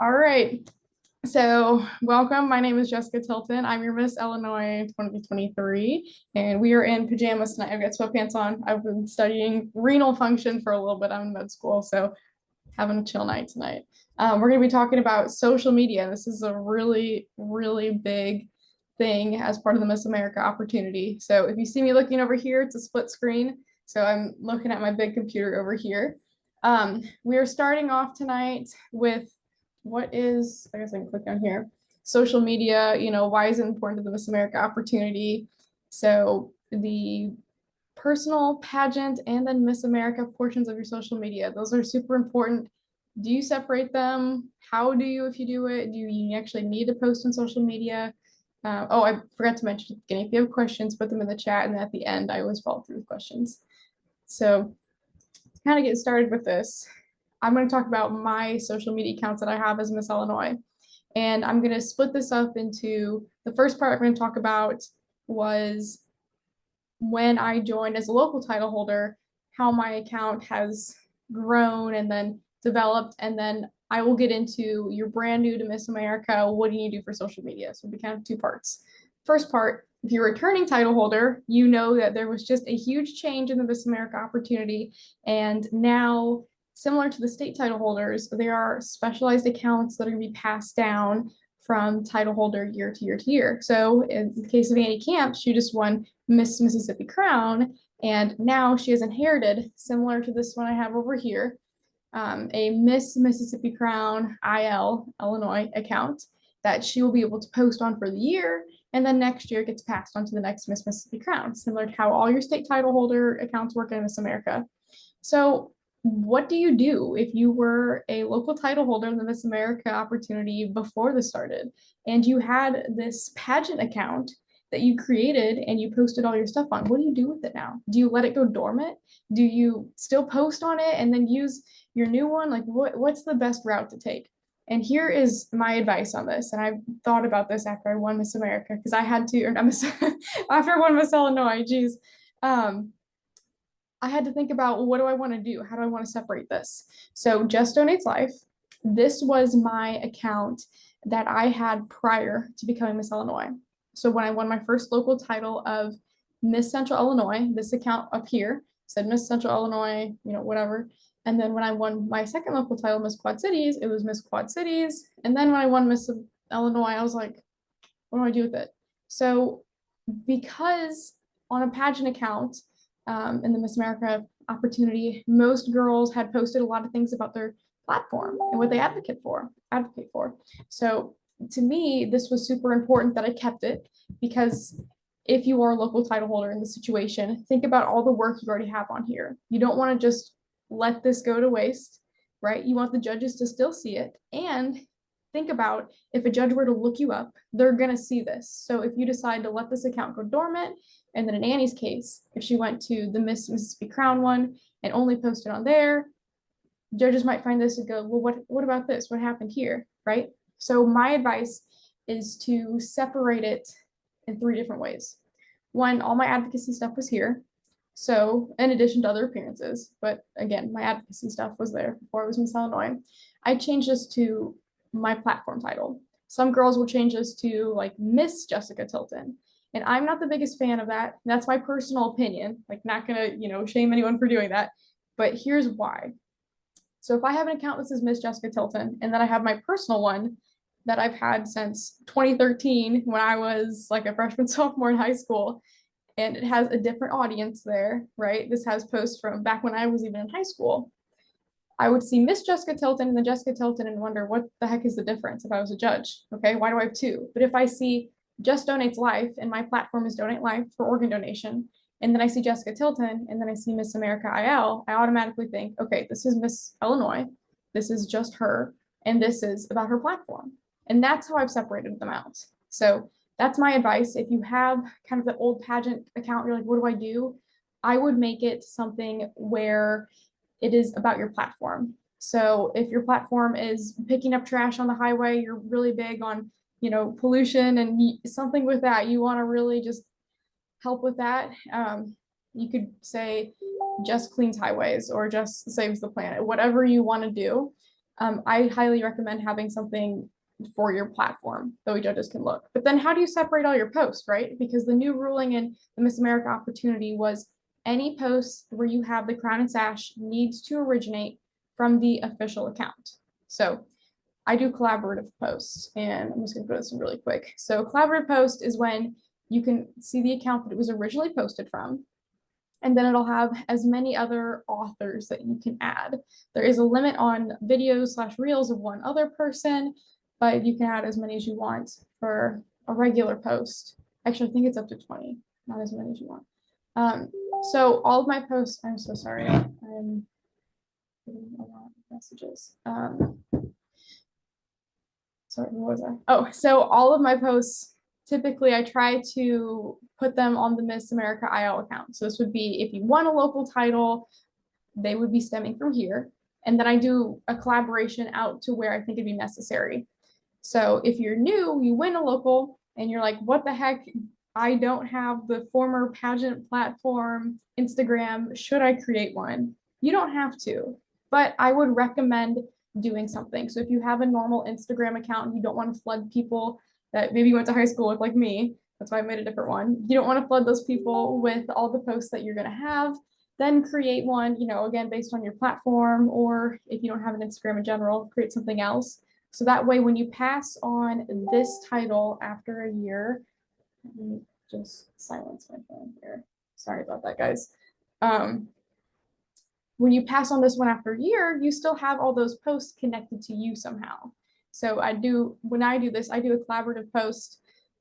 All right. So, welcome. My name is Jessica Tilton. I'm your Miss Illinois 2023, and we are in pajamas tonight. I've got sweatpants on. I've been studying renal function for a little bit. I'm in med school, so having a chill night tonight. We're going to be talking about social media. This is a really, really big thing as part of the Miss America opportunity. So, if you see me looking over here, it's a split screen. So, I'm looking at my big computer over here. We are starting off tonight with what is, I guess I can click on here, social media, why is it important to the Miss America opportunity? So the personal pageant and then Miss America portions of your social media, those are super important. Do you separate them? How do you, if you do it, do you actually need to post on social media? Oh, I forgot to mention at the beginning, if you have questions, put them in the chat, and at the end, I always follow through with questions. So to kind of get started with this, I'm going to talk about my social media accounts that I have as Miss Illinois. And I'm going to split this up into the first part I'm going to talk about was when I joined as a local title holder, how my account has grown and then developed. And then I will get into you're brand new to Miss America. What do you do for social media? So it'll be kind of two parts. First part, if you're a returning title holder, you know that there was just a huge change in the Miss America opportunity. And now, similar to the state title holders, there are specialized accounts that are going to be passed down from title holder year to year to year. So in the case of Annie Camp, she just won Miss Mississippi Crown, and now she has inherited, similar to this one I have over here, a Miss Mississippi Crown IL Illinois account that she will be able to post on for the year, and then next year gets passed on to the next Miss Mississippi Crown, similar to how all your state title holder accounts work in Miss America. So what do you do if you were a local title holder in the Miss America opportunity before this started and you had this pageant account that you created and you posted all your stuff on? What do you do with it now? Do you let it go dormant? Do you still post on it and then use your new one? Like what's the best route to take? And here is my advice on this. And I've thought about this after I won Miss America because I had to, or not Miss, after I won Miss Illinois, geez. Um, I had to think about, well, what do I want to do? How do I want to separate this? So Just Donates Life, this was my account that I had prior to becoming Miss Illinois. So when I won my first local title of Miss Central Illinois, this account up here said Miss Central Illinois, whatever. And then when I won my second local title, Miss Quad Cities, it was Miss Quad Cities. And then when I won Miss Illinois, I was like, what do I do with it? So because on a pageant account, in the Miss America opportunity, most girls had posted a lot of things about their platform and what they advocate for. So to me, this was super important that I kept it because if you are a local title holder in this situation, think about all the work you already have on here. You don't want to just let this go to waste, right? You want the judges to still see it. And think about if a judge were to look you up, they're going to see this. So if you decide to let this account go dormant, and then in Annie's case, if she went to the Miss Mississippi Crown one and only posted on there, judges might find this and go, well, what about this? What happened here? Right? So my advice is to separate it in three different ways. One, all my advocacy stuff was here. So in addition to other appearances, but again, my advocacy stuff was there before I was Miss Illinois. I changed this to my platform title. Some girls will change this to like Miss Jessica Tilton. And I'm not the biggest fan of that. That's my personal opinion. Like, not gonna, shame anyone for doing that. But here's why. So if I have an account that says Miss Jessica Tilton, and then I have my personal one that I've had since 2013 when I was like a freshman, sophomore in high school, and it has a different audience there, right? This has posts from back when I was even in high school. I would see Miss Jessica Tilton and then Jessica Tilton and wonder what the heck is the difference if I was a judge. Okay, why do I have two? But if I see Just Donates Life and my platform is Donate Life for organ donation, and then I see Jessica Tilton and then I see Miss America IL, I automatically think, okay, this is Miss Illinois, this is just her, and this is about her platform. And that's how I've separated them out. So that's my advice. If you have kind of the old pageant account, you're like, what do I do? I would make it something where it is about your platform. So if your platform is picking up trash on the highway, you're really big on, pollution and something with that, you want to really just help with that. You could say just cleans highways or just saves the planet, whatever you want to do. I highly recommend having something for your platform that we judges can look. But then how do you separate all your posts, right? Because the new ruling in the Miss America opportunity was any post where you have the crown and sash needs to originate from the official account. So I do collaborative posts, and I'm just gonna put this in really quick. So collaborative post is when you can see the account that it was originally posted from, and then it'll have as many other authors that you can add. There is a limit on videos / reels of one other person, but you can add as many as you want for a regular post. Actually, I think it's up to 20, not as many as you want. So all of my posts, I'm so sorry, I'm getting a lot of messages. Sorry, what was I? Oh, so all of my posts, typically I try to put them on the Miss America IL account. So this would be if you won a local title, they would be stemming from here. And then I do a collaboration out to where I think it'd be necessary. So if you're new, you win a local and you're like, what the heck? I don't have the former pageant platform, Instagram. Should I create one? You don't have to, but I would recommend doing something. So if you have a normal Instagram account and you don't want to flood people that maybe went to high school with like me, that's why I made a different one. You don't want to flood those people with all the posts that you're going to have. Then create one, again, based on your platform, or if you don't have an Instagram in general, create something else. So that way, when you pass on this title after a year, let me just silence my phone here. Sorry about that, guys. When you pass on this one after a year, you still have all those posts connected to you somehow. So when I do this, I do a collaborative post.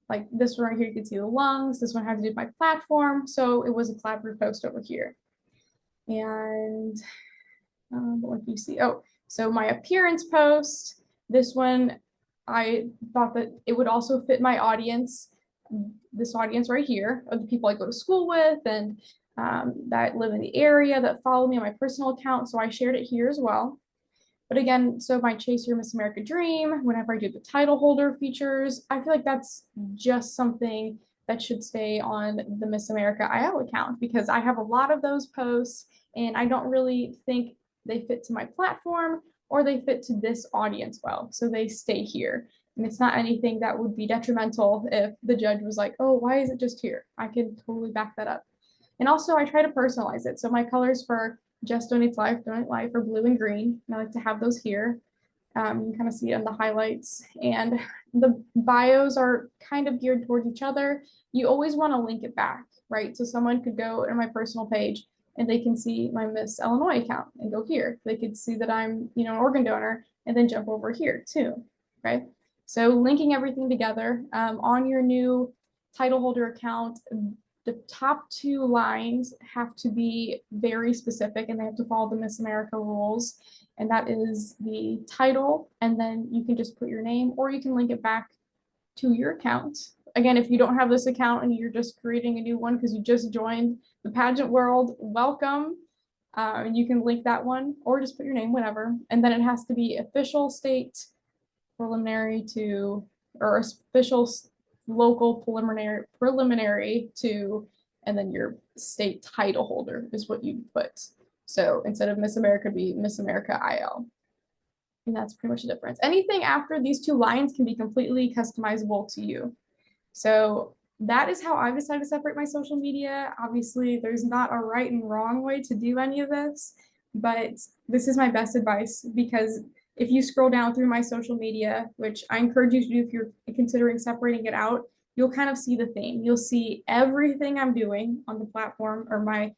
Like this one right here, you can see the lungs. This one had to do with my platform. So it was a collaborative post over here. And what do you see? Oh, so my appearance post, this one, I thought that it would also fit my audience, this audience right here, of the people I go to school with and that live in the area that follow me on my personal account. So I shared it here as well. But again, so my Chase Your Miss America Dream, whenever I do the title holder features, I feel like that's just something that should stay on the Miss America IL account because I have a lot of those posts and I don't really think they fit to my platform or they fit to this audience well. So they stay here. And it's not anything that would be detrimental if the judge was like, oh, why is it just here? I can totally back that up. And also I try to personalize it. So my colors for Just Donates Life, Donate Life are blue and green. And I like to have those here. You can kind of see it in the highlights. And the bios are kind of geared towards each other. You always want to link it back, right? So someone could go to my personal page and they can see my Miss Illinois account and go here. They could see that I'm, an organ donor and then jump over here too, right? So linking everything together on your new title holder account, the top 2 lines have to be very specific and they have to follow the Miss America rules. And that is the title, and then you can just put your name or you can link it back to your account. Again, if you don't have this account and you're just creating a new one because you just joined the pageant world, welcome. You can link that one or just put your name, whatever. And then it has to be official state preliminary to, or official local preliminary to, and then your state title holder is what you put. So instead of Miss America, be Miss America IL. And that's pretty much the difference. Anything after these 2 lines can be completely customizable to you. So that is how I've decided to separate my social media. Obviously, there's not a right and wrong way to do any of this, but this is my best advice because if you scroll down through my social media, which I encourage you to do if you're considering separating it out, you'll kind of see the theme. You'll see everything I'm doing on the platform or my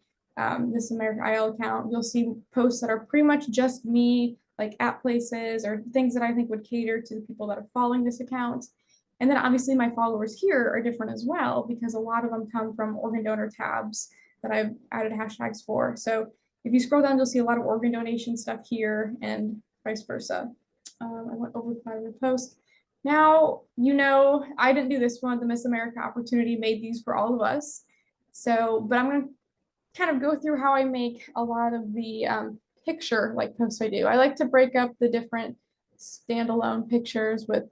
Miss America IL account. You'll see posts that are pretty much just me, like at places or things that I think would cater to the people that are following this account. And then obviously my followers here are different as well because a lot of them come from organ donor tabs that I've added hashtags for. So if you scroll down, you'll see a lot of organ donation stuff here and vice versa. I went over my repost. Now, I didn't do this one. The Miss America opportunity made these for all of us. So, but I'm going to kind of go through how I make a lot of the picture like posts I do. I like to break up the different standalone pictures with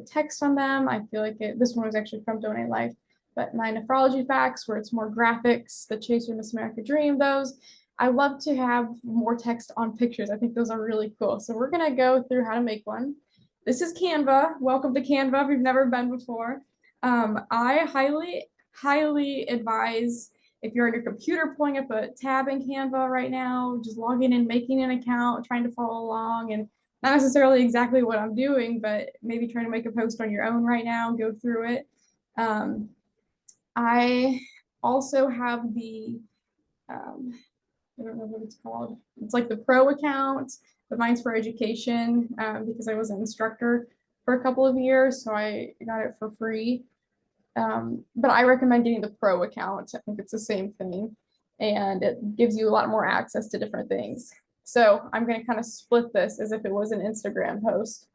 text on them. I feel like this one was actually from Donate Life, but my nephrology facts where it's more graphics, the Chase Your Miss America Dream, those I love to have more text on pictures. I think those are really cool. So we're gonna go through how to make one. This is Canva. Welcome to Canva if you've never been before. I highly advise if you're on your computer pulling up a tab in Canva right now, just logging in, making an account, trying to follow along, and not necessarily exactly what I'm doing, but maybe trying to make a post on your own right now, go through it. I also have the I don't know what it's called. It's like the pro account, but mine's for education because I was an instructor for a couple of years, so I got it for free. But I recommend getting the pro account. I think it's the same thing, and it gives you a lot more access to different things. So I'm going to kind of split this as if it was an Instagram post,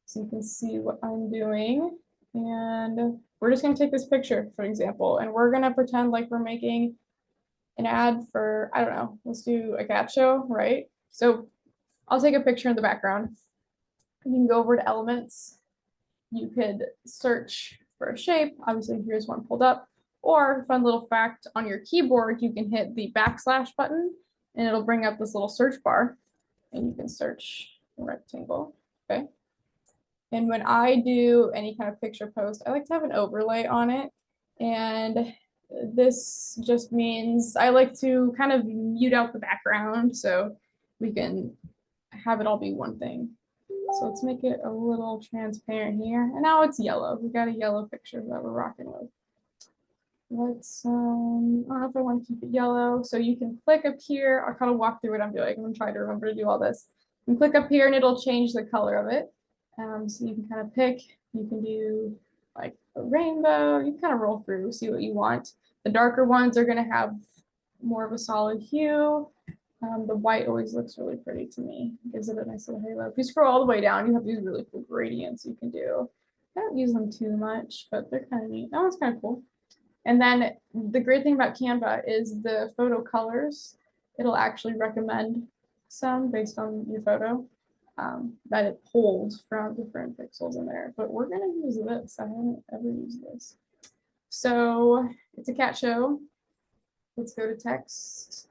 so you can see what I'm doing. And we're just going to take this picture, for example, and we're going to pretend like we're making an ad for, I don't know, let's do a cat show, right? So I'll take a picture in the background. You can go over to elements. You could search for a shape. Obviously, here's one pulled up. Or, fun little fact, on your keyboard, you can hit the backslash button and it'll bring up this little search bar and you can search a rectangle, okay? And when I do any kind of picture post, I like to have an overlay on it. And this just means I like to kind of mute out the background so we can have it all be one thing. So let's make it a little transparent here. And now it's yellow. We got a yellow picture that we're rocking with. Let's, I don't know if I want to keep it yellow. So you can click up here. I'll kind of walk through what I'm doing. I'm gonna try to remember to do all this. You can click up here and it'll change the color of it. So you can kind of pick, you can do like a rainbow, you can kind of roll through, see what you want. The darker ones are gonna have more of a solid hue. The white always looks really pretty to me. It gives it a nice little halo. If you scroll all the way down, you have these really cool gradients you can do. I don't use them too much, but they're kind of neat. That one's kind of cool. And then the great thing about Canva is the photo colors. It'll actually recommend some based on your photo that it pulls from different pixels in there. But we're gonna use this. I haven't ever used this. So it's a cat show. Let's go to text.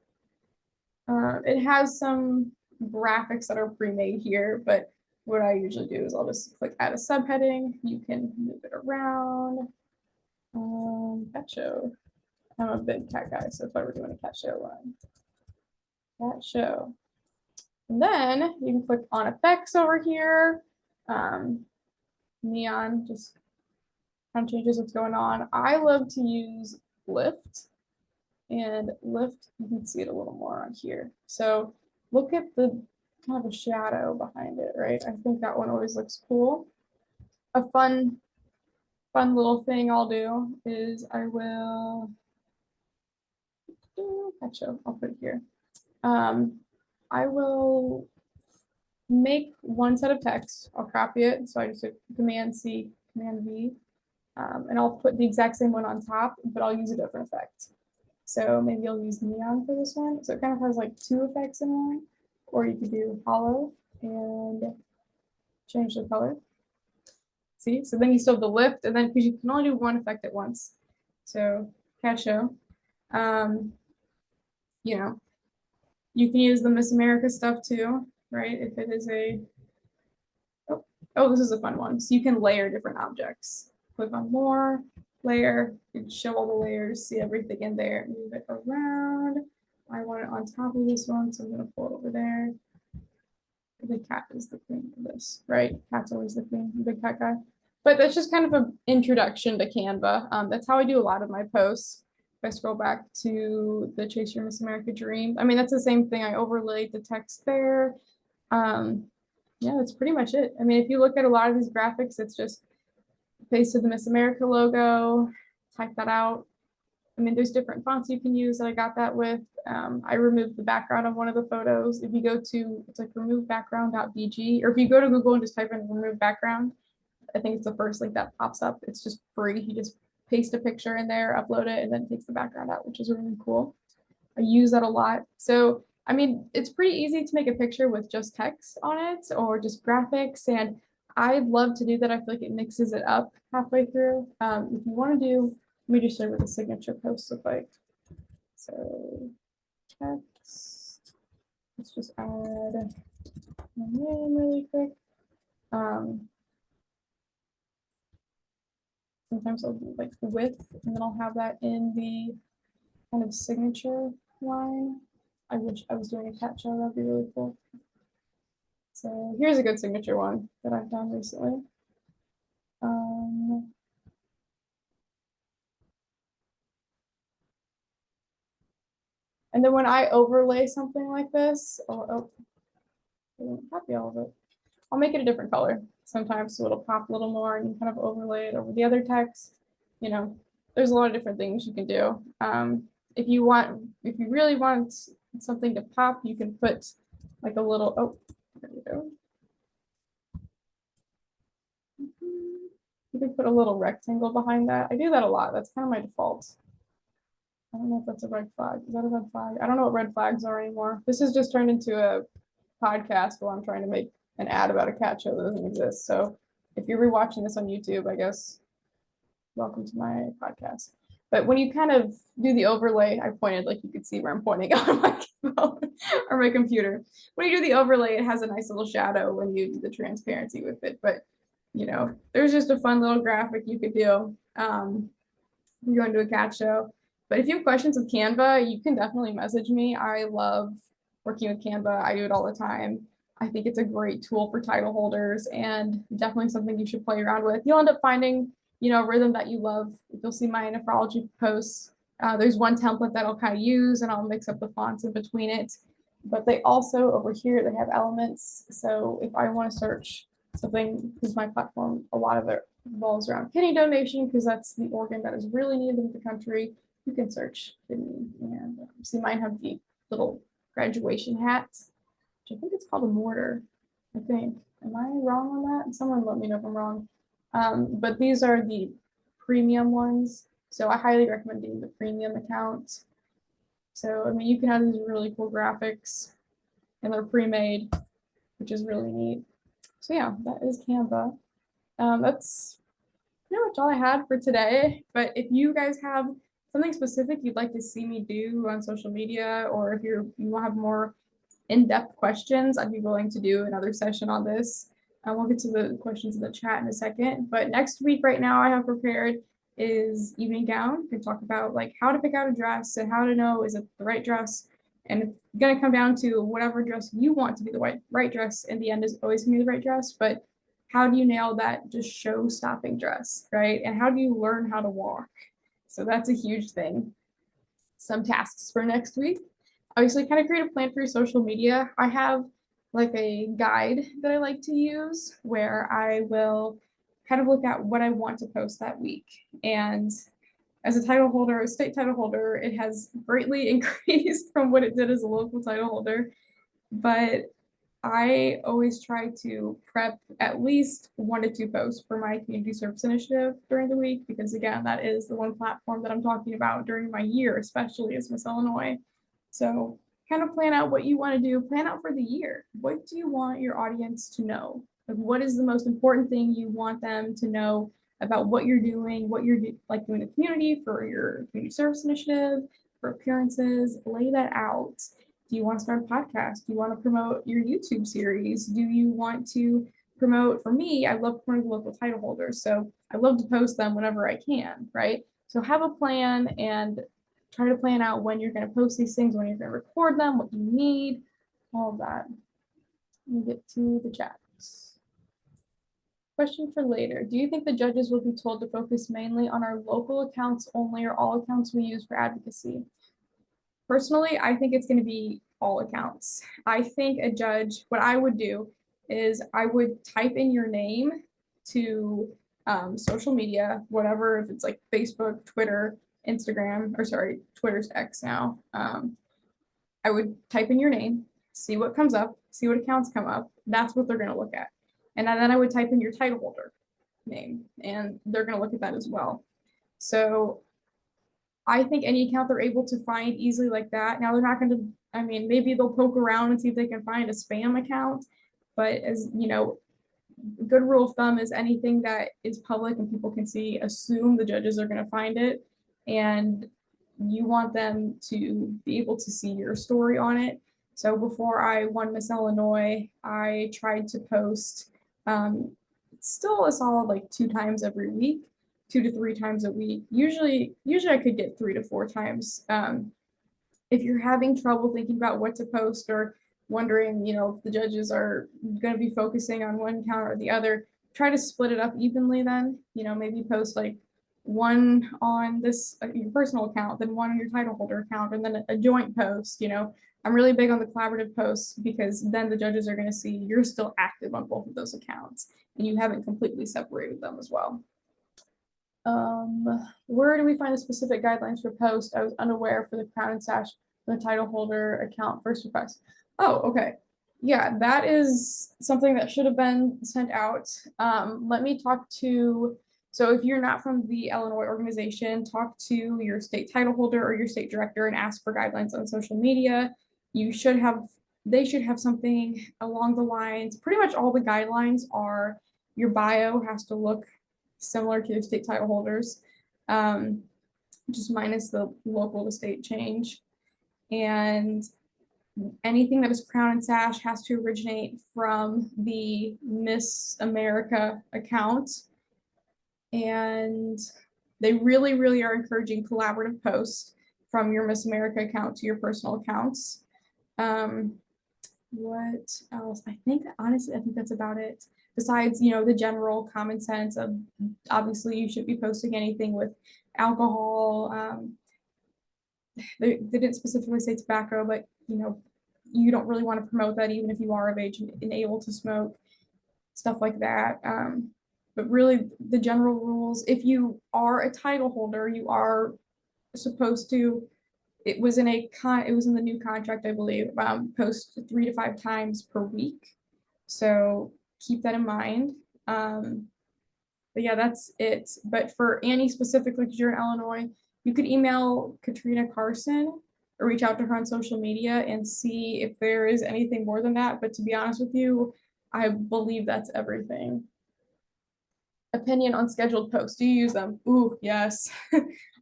It has some graphics that are pre-made here, but what I usually do is I'll just click add a subheading. You can move it around. Cat show. I'm a big cat guy, so if I were doing a cat show one, cat show. And then you can click on effects over here. Neon just kind of changes what's going on. I love to use lift. And lift, you can see it a little more on here. So look at the kind of a shadow behind it, right? I think that one always looks cool. A fun little thing I'll do is I will, actually, I'll put it here. I will make one set of text. I'll copy it. So I just hit Command C, Command V, and I'll put the exact same one on top, but I'll use a different effect. So maybe I'll use neon for this one. So it kind of has like two effects in one, or you could do hollow and change the color. See, so then you still have the lift, and then because you can only do one effect at once. So cat show, you know, you can use the Miss America stuff too, right? If it is a, oh, this is a fun one. So you can layer different objects. Click on more, layer, you can show all the layers, see everything in there, move it around. I want it on top of this one, so I'm gonna pull it over there. The cat is the queen of this, right? Cat's always the queen, the big cat guy. But that's just kind of an introduction to Canva. That's how I do a lot of my posts. If I scroll back to the Chase Your Miss America Dream, I mean, that's the same thing. I overlaid the text there. Yeah, that's pretty much it. I mean, if you look at a lot of these graphics, it's just pasted the Miss America logo, type that out. I mean, there's different fonts you can use that I got that with. I removed the background of one of the photos. If you go to, it's like remove background.bg, or if you go to Google and just type in remove background, I think it's the first link that pops up. It's just free. You just paste a picture in there, upload it, and then it takes the background out, which is really cool. I use that a lot. So, I mean, it's pretty easy to make a picture with just text on it or just graphics. And I love to do that. I feel like it mixes it up halfway through. If you want to do, let me just show you what the signature posts look like. So text, text. Let's just add my name really quick. Sometimes I'll do like the width, and then I'll have that in the kind of signature line. I wish I was doing a cat show, that'd be really cool. So here's a good signature one that I've done recently. And then when I overlay something like this, I didn't copy all of it. I'll make it a different color sometimes so it'll pop a little more and you kind of overlay it over the other text. You know, there's a lot of different things you can do. If you really want something to pop, you can put like a little, oh, there we go. You can put a little rectangle behind that. I do that a lot. That's kind of my default. I don't know if that's a red flag. Is that a red flag? I don't know what red flags are anymore. This has just turned into a podcast where I'm trying to make an ad about a cat show that doesn't exist. So if you're rewatching this on YouTube, I guess, welcome to my podcast. But when you kind of do the overlay, I pointed like you could see where I'm pointing on my phone or my computer. When you do the overlay, it has a nice little shadow when you do the transparency with it. But you know, there's just a fun little graphic you could do. You're going to a cat show. But if you have questions with Canva, you can definitely message me. I love working with Canva. I do it all the time. I think it's a great tool for title holders and definitely something you should play around with. You'll end up finding, you know, a rhythm that you love. If you'll see my nephrology posts, there's one template that I'll kind of use and I'll mix up the fonts in between it. But they also, over here, they have elements. So if I want to search something, because my platform, a lot of it revolves around kidney donation, because that's the organ that is really needed in the country. You can search kidney, and see mine have the little graduation hats, which I think it's called a mortar. I think. Am I wrong on that? Someone let me know if I'm wrong. But these are the premium ones, so I highly recommend getting the premium account. So I mean, you can have these really cool graphics, and they're pre-made, which is really neat. So yeah, that is Canva. That's pretty much all I had for today. But if you guys have something specific you'd like to see me do on social media, or if you want to have more in-depth questions, I'd be willing to do another session on this. We'll get to the questions in the chat in a second. But next week, right now, I have prepared is evening gown. We can talk about like how to pick out a dress and how to know is it the right dress. And it's going to come down to whatever dress you want to be the right dress. In the end, is always going to be the right dress. But how do you nail that just show-stopping dress, right? And how do you learn how to walk? So that's a huge thing. Some tasks for next week. Obviously, kind of create a plan for your social media. I have like a guide that I like to use where I will kind of look at what I want to post that week. And as a title holder, a state title holder, it has greatly increased from what it did as a local title holder. But I always try to prep at least 1 to 2 posts for my community service initiative during the week, because again, that is the one platform that I'm talking about during my year, especially as Miss Illinois. So kind of plan out what you want to do, plan out for the year. What do you want your audience to know? Like, what is the most important thing you want them to know about what you're doing, what you're like doing in the community for your community service initiative, for appearances, lay that out. Do you want to start a podcast? Do you want to promote your YouTube series? Do you want to promote, for me, I love promoting local title holders. So I love to post them whenever I can, right? So have a plan and try to plan out when you're going to post these things, when you're going to record them, what you need, all of that. Let me get to the chats. Question for later. Do you think the judges will be told to focus mainly on our local accounts only, or all accounts we use for advocacy? Personally, I think it's going to be all accounts. I think a judge, what I would do is I would type in your name to social media, whatever, if it's like Facebook, Twitter, Instagram, or sorry, Twitter's X now. I would type in your name, see what comes up, see what accounts come up. That's what they're going to look at. And then I would type in your title holder name, and they're going to look at that as well. So I think any account they're able to find easily like that. Now they're not going to, I mean, maybe they'll poke around and see if they can find a spam account, but as you know, good rule of thumb is anything that is public and people can see, assume the judges are going to find it. And you want them to be able to see your story on it. So before I won Miss Illinois, I tried to post still a solid like 2 times every week, 2 to 3 times a week. Usually I could get 3 to 4 times. If you're having trouble thinking about what to post or wondering, if the judges are going to be focusing on one account or the other, try to split it up evenly then. Maybe post like one on this your personal account, then one on your title holder account, and then a joint post. I'm really big on the collaborative posts because then the judges are going to see you're still active on both of those accounts and you haven't completely separated them as well. Where do we find the specific guidelines for post? I was unaware for the Crown and Sash for the title holder account first request. Oh, okay. Yeah, that is something that should have been sent out. Let me talk to, so if you're not from the Illinois organization, talk to your state title holder or your state director and ask for guidelines on social media. They should have something along the lines, pretty much all the guidelines are your bio has to look similar to your state title holders, just minus the local to state change. And anything that is Crown and Sash has to originate from the Miss America account. And they really, really are encouraging collaborative posts from your Miss America account to your personal accounts. What else? Honestly, I think that's about it. Besides, the general common sense of obviously you should be posting anything with alcohol. They didn't specifically say tobacco, but you don't really want to promote that even if you are of age and able to smoke, stuff like that. But really the general rules, if you are a title holder, you are supposed to, it was in the new contract, I believe, post 3 to 5 times per week. So keep that in mind. But yeah, that's it. But for Annie specifically, because you're in Illinois, you could email Katrina Carson or reach out to her on social media and see if there is anything more than that. But to be honest with you, I believe that's everything. Opinion on scheduled posts. Do you use them? Ooh, yes.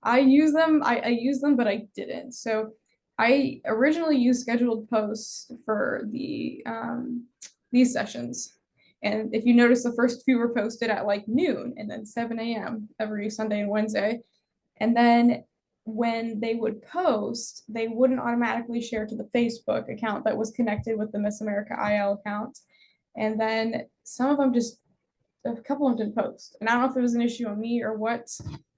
I use them. I use them, but I didn't. So I originally used scheduled posts for these sessions. And if you notice, the first few were posted at like noon and then 7 a.m. every Sunday and Wednesday. And then when they would post, they wouldn't automatically share to the Facebook account that was connected with the Miss America IL account. And then some of them a couple of them didn't post. And I don't know if it was an issue on me or what,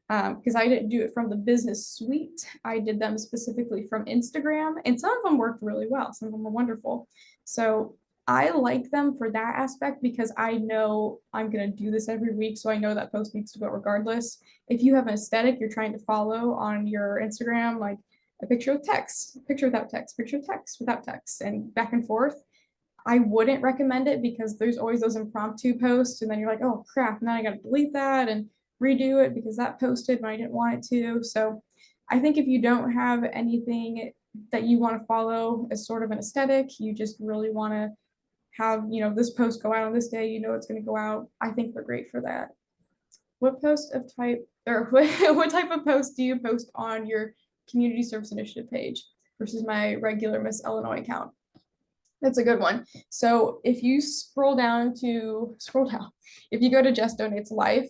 because I didn't do it from the business suite. I did them specifically from Instagram, and some of them worked really well. Some of them were wonderful. So I like them for that aspect because I know I'm going to do this every week. So I know that post needs to go regardless. If you have an aesthetic you're trying to follow on your Instagram, like a picture with text, picture without text, picture with text without text, and back and forth, I wouldn't recommend it because there's always those impromptu posts and then you're like, oh crap, now I got to delete that and redo it because that posted when I didn't want it to. So I think if you don't have anything that you want to follow as sort of an aesthetic, you just really want to have, this post go out on this day, it's going to go out. I think they're great for that. What type of post do you post on your community service initiative page versus my regular Miss Illinois account? That's a good one. So if you scroll down, if you go to Just Donates Life,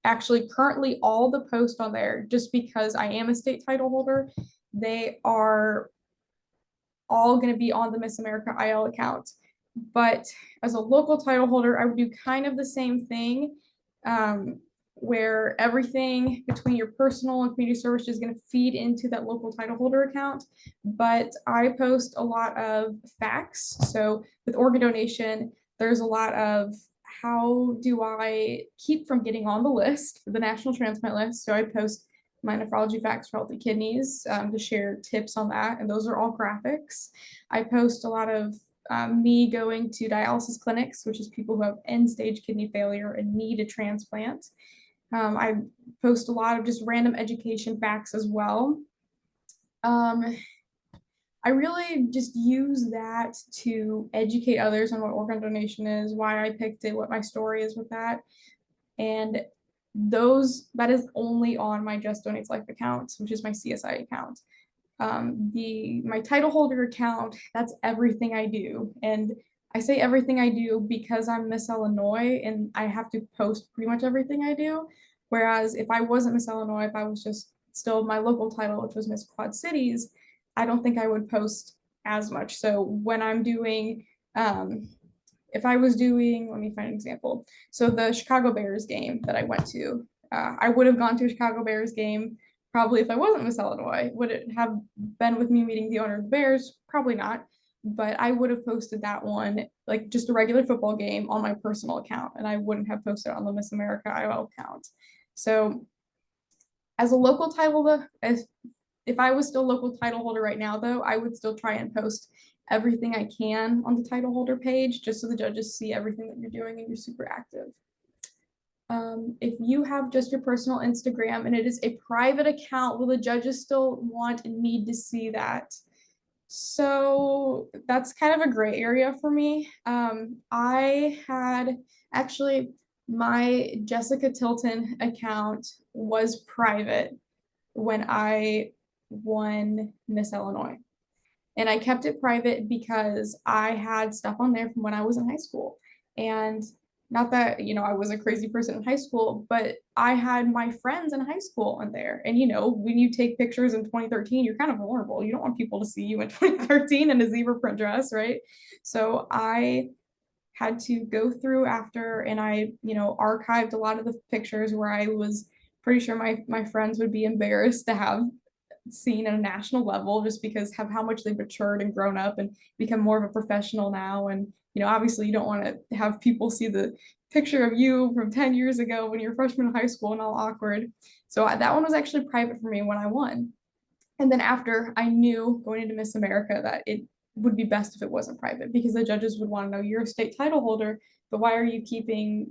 actually currently all the posts on there, just because I am a state title holder, they are all going to be on the Miss America IL account. But as a local title holder, I would do kind of the same thing, where everything between your personal and community service is going to feed into that local title holder account. But I post a lot of facts. So with organ donation, there's a lot of how do I keep from getting on the list, the national transplant list. So I post my nephrology facts for healthy kidneys to share tips on that. And those are all graphics. I post a lot of me going to dialysis clinics, which is people who have end-stage kidney failure and need a transplant. I post a lot of just random education facts as well. I really just use that to educate others on what organ donation is, why I picked it, what my story is with that. And that is only on my Just Donates Life account, which is my CSI account. My title holder account, that's everything I do. And I say everything I do because I'm Miss Illinois and I have to post pretty much everything I do. Whereas if I wasn't Miss Illinois, if I was just still my local title, which was Miss Quad Cities, I don't think I would post as much. So when I'm doing, if I was doing, let me find an example. So the Chicago Bears game that I went to, I would have gone to a Chicago Bears game probably if I wasn't Miss Illinois. Would it have been with me meeting the owner of the Bears? Probably not. But I would have posted that one, like just a regular football game on my personal account, and I wouldn't have posted it on the Miss America IOL account. So as a local title, as if I was still local title holder right now, though, I would still try and post everything I can on the title holder page, just so the judges see everything that you're doing and you're super active. If you have just your personal Instagram and it is a private account, will the judges still want and need to see that? So that's kind of a gray area for me. I had actually my Jessica Tilton account was private when I won Miss Illinois. And I kept it private because I had stuff on there from when I was in high school. And not that, I was a crazy person in high school, but I had my friends in high school on there. And, when you take pictures in 2013, you're kind of vulnerable. You don't want people to see you in 2013 in a zebra print dress, right? So I had to go through after and I, archived a lot of the pictures where I was pretty sure my friends would be embarrassed to have seen at a national level just because of how much they've matured and grown up and become more of a professional now. And, obviously you don't want to have people see the picture of you from 10 years ago when you're a freshman in high school and all awkward. So that one was actually private for me when I won. And then after I knew going into Miss America that it would be best if it wasn't private because the judges would want to know you're a state title holder, but why are you keeping,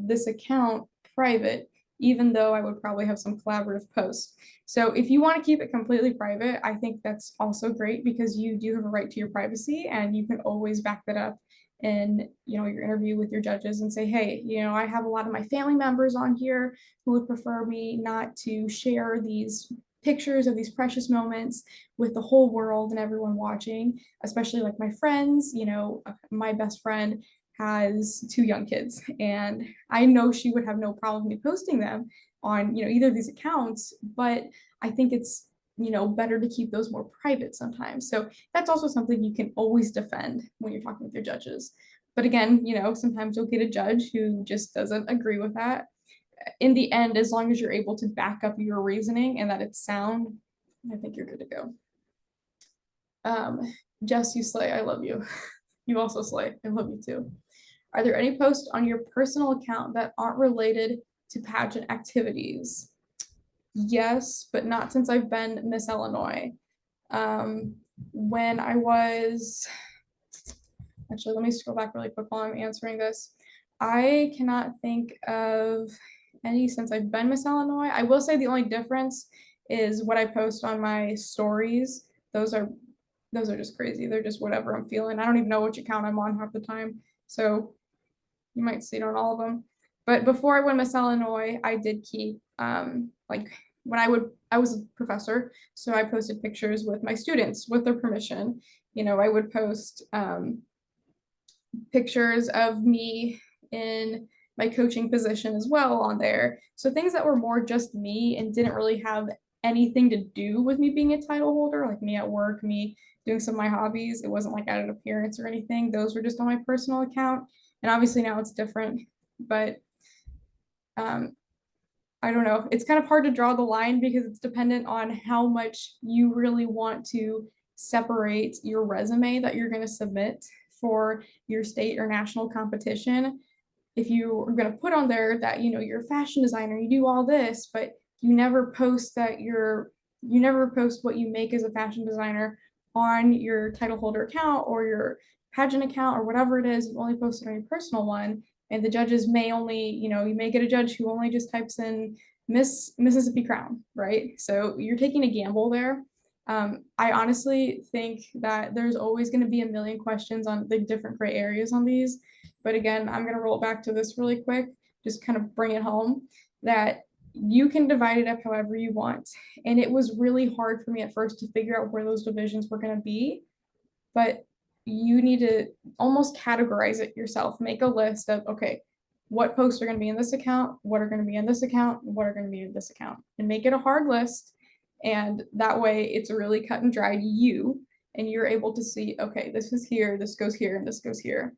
this account private, even though I would probably have some collaborative posts. So if you want to keep it completely private, I think that's also great because you do have a right to your privacy and you can always back that up in your interview with your judges and say, hey, I have a lot of my family members on here who would prefer me not to share these pictures of these precious moments with the whole world and everyone watching, especially like my friends. My best friend has 2 young kids and I know she would have no problem me posting them on either of these accounts, but I think it's better to keep those more private sometimes. So that's also something you can always defend when you're talking with your judges. But again, sometimes you'll get a judge who just doesn't agree with that. In the end, as long as you're able to back up your reasoning and that it's sound, I think you're good to go. Jess, you slay. I love you. You also slay. I love you too. Are there any posts on your personal account that aren't related to pageant activities? Yes, but not since I've been Miss Illinois. When I was, actually, let me scroll back really quick while I'm answering this. I cannot think of any since I've been Miss Illinois. I will say the only difference is what I post on my stories. Those are just crazy. They're just whatever I'm feeling. I don't even know which account I'm on half the time. So you might see it on all of them. But before I went Miss Illinois, I did keep like when I was a professor, so I posted pictures with my students with their permission. I would post pictures of me in my coaching position as well on there. So things that were more just me and didn't really have anything to do with me being a title holder, like me at work, me doing some of my hobbies. It wasn't like at an appearance or anything. Those were just on my personal account. And obviously now it's different, but I don't know. It's kind of hard to draw the line because it's dependent on how much you really want to separate your resume that you're going to submit for your state or national competition. If you are going to put on there that, you're a fashion designer, you do all this, but you never post what you make as a fashion designer on your title holder account or your pageant account or whatever it is, you only post it on your personal one. And the judges may only, you may get a judge who only just types in Miss Mississippi Crown, right? So you're taking a gamble there. I honestly think that there's always going to be a million questions on the different gray areas on these. But again, I'm going to roll back to this really quick, just kind of bring it home. that you can divide it up however you want. And it was really hard for me at first to figure out where those divisions were going to be, but you need to almost categorize it yourself. Make a list of, okay, what posts are going to be in this account, what are going to be in this account, what are going to be in this account, and make it a hard list. And that way it's really cut and dry to you, and you're able to see, okay, this is here, this goes here, and this goes here.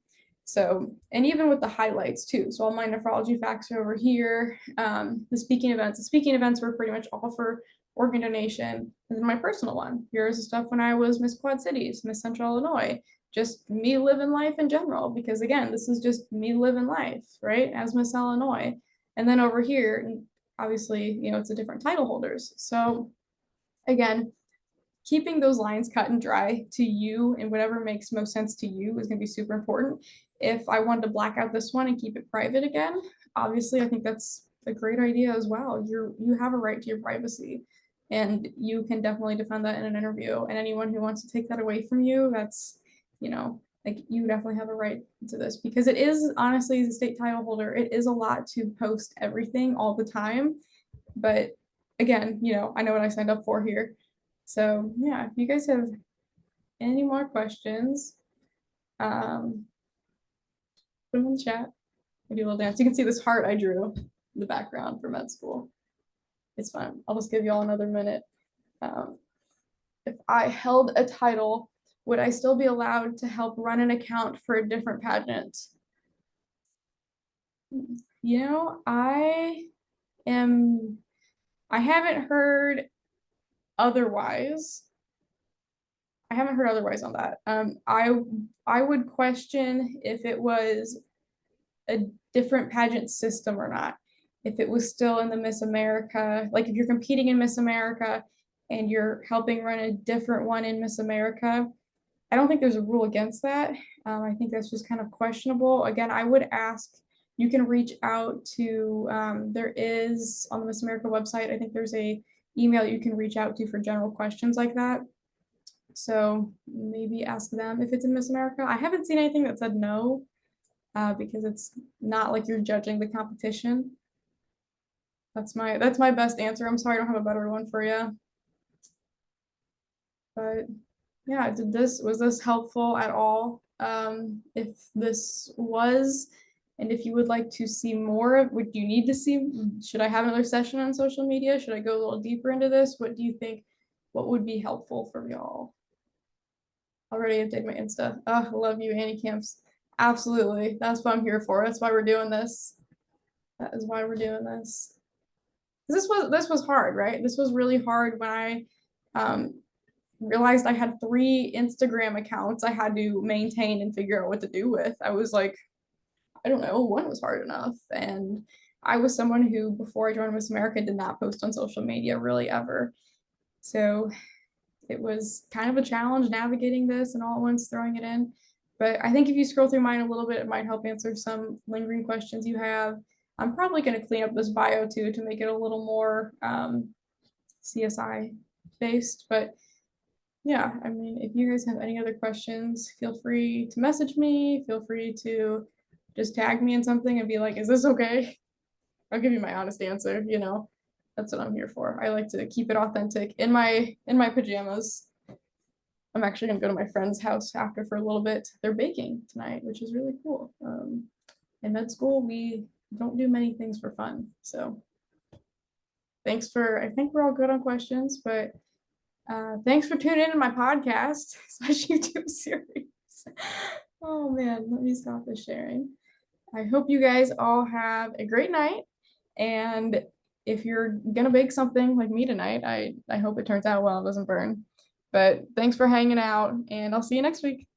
So, and even with the highlights too. So all my nephrology facts are over here. The speaking events were pretty much all for organ donation. And then my personal one, here's the stuff when I was Miss Quad Cities, Miss Central Illinois, just me living life in general, because again, this is just me living life, right, as Miss Illinois. And then over here, obviously, it's a different title holders. So again, keeping those lines cut and dry to you and whatever makes most sense to you is going to be super important. If I wanted to black out this one and keep it private again, obviously I think that's a great idea as well. You have a right to your privacy, and you can definitely defend that in an interview. And anyone who wants to take that away from you, that's, like, you definitely have a right to this, because it is, honestly, as a state title holder, it is a lot to post everything all the time. But again, I know what I signed up for here. So yeah, if you guys have any more questions, put them in the chat. I do a little dance. You can see this heart I drew in the background for med school. It's fun. I'll just give you all another minute. If I held a title, would I still be allowed to help run an account for a different pageant? I haven't heard otherwise. I haven't heard otherwise on that. I would question if it was a different pageant system or not. If it was still in the Miss America, like if you're competing in Miss America and you're helping run a different one in Miss America, I don't think there's a rule against that. I think that's just kind of questionable. Again, I would ask, you can reach out to, there is on the Miss America website, I think there's a email you can reach out to for general questions like that. So maybe ask them if it's in Miss America. I haven't seen anything that said no, because it's not like you're judging the competition. That's my best answer. I'm sorry I don't have a better one for you. But yeah, was this helpful at all? If this was, and if you would like to see more, would you need to see, should I have another session on social media? Should I go a little deeper into this? What do you think? What would be helpful for y'all? Already updated my Insta. Oh, I love you, Annie Camps. Absolutely. That's what I'm here for. That's why we're doing this. That is why we're doing this. This was hard, right? This was really hard when I realized I had 3 Instagram accounts I had to maintain and figure out what to do with. I was like, I don't know, one was hard enough. And I was someone who, before I joined Miss America, did not post on social media really ever. So it was kind of a challenge navigating this and all at once throwing it in. But I think if you scroll through mine a little bit, it might help answer some lingering questions you have. I'm probably going to clean up this bio too to make it a little more CSI based. But yeah, I mean, if you guys have any other questions, feel free to message me. Feel free to just tag me in something and be like, is this okay? I'll give you my honest answer, That's what I'm here for. I like to keep it authentic in my pajamas. I'm actually gonna go to my friend's house after for a little bit. They're baking tonight, which is really cool. In med school, we don't do many things for fun. So I think we're all good on questions, but thanks for tuning in to my podcast / YouTube series. Oh man, let me stop the sharing. I hope you guys all have a great night. And if you're gonna bake something like me tonight, I hope it turns out well, it doesn't burn. But thanks for hanging out, and I'll see you next week.